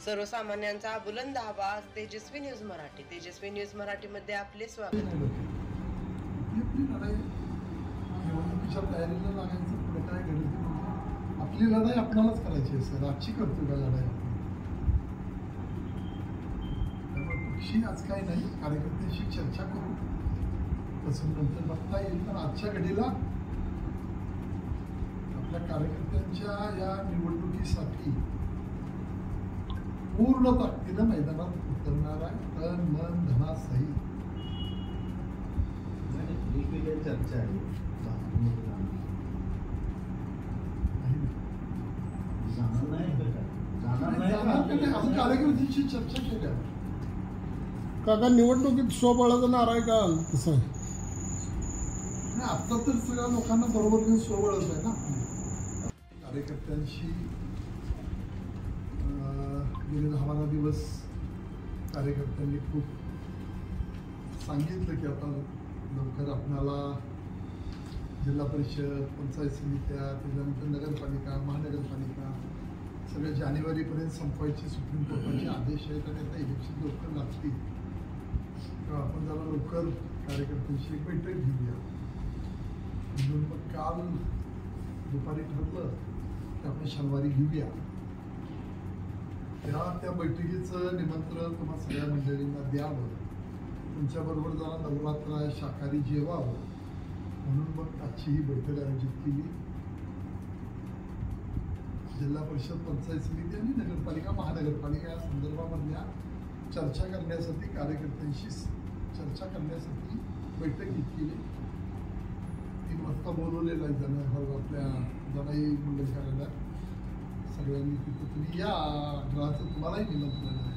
सर्वसामान्यांचा बुलंद आवाज तेजस्वी न्यूज मराठी. तेजस्वी न्यूज मराठीमध्ये आपले स्वागत. निवडणुकीच्या तयारीला लागायचं पुढे काय घडेल ते म्हणजे आपली लढाई आपल्यालाच करायची आहे सर. आजची करतो का लढाई आपण? त्यामुळे पक्षी आज काही नाही, कार्यकर्त्यांशी चर्चा करू, तसं नंतर बघता येईल. पण आजच्या घडीला आपल्या कार्यकर्त्यांच्या या निवडणुकीसाठी पूर्ण ताकदीनं मैदानात उतरणार आहे, तन मन धनासहित. चर्चा आहे कार्यकर्त्यांशी चर्चा केल्या. काका निवडणुकीत स्वबळाचा नारा आहे का तसं आहे? आता तर सगळ्या लोकांना बरोबर घेऊन सोबळच आहे ना. कार्यकर्त्यांशी गेले 10-12 दिवस कार्यकर्त्यांनी खूप सांगितलं की आता लवकर आपणाला जिल्हा परिषद, पंचायत समित्या, त्याच्यानंतर नगरपालिका, महानगरपालिका सगळ्या जानेवारीपर्यंत संपवायचे सुप्रीम कोर्टाचे आदेश आहेत आणि आता इलेक्शन लवकर लागतील, तेव्हा आपण जरा लवकर कार्यकर्त्यांची एक बैठक घेऊया. म्हणून मग काल दुपारी ठरलं की आपण शनिवारी घेऊया. त्या बैठकीचं निमंत्रण तुम्हा सगळ्या मंडळींना द्यावं, तुमच्याबरोबर जरा नवरात्र आहे, शाकाहारी जेवावं, म्हणून मग आजची ही बैठक आयोजित केली. जिल्हा परिषद, पंचायत समिती आणि नगरपालिका, महानगरपालिका या संदर्भामधल्या चर्चा करण्यासाठी, कार्यकर्त्यांशी चर्चा करण्यासाठी बैठक घेतली. 3 वाजता बोलवलेलं आहे जण आपल्या जनाई मंडळ कार्यालयात. सगळ्यांनी तिथं तुम्ही या, ग्रहाचं तुम्हालाही निमंत्रण आहे.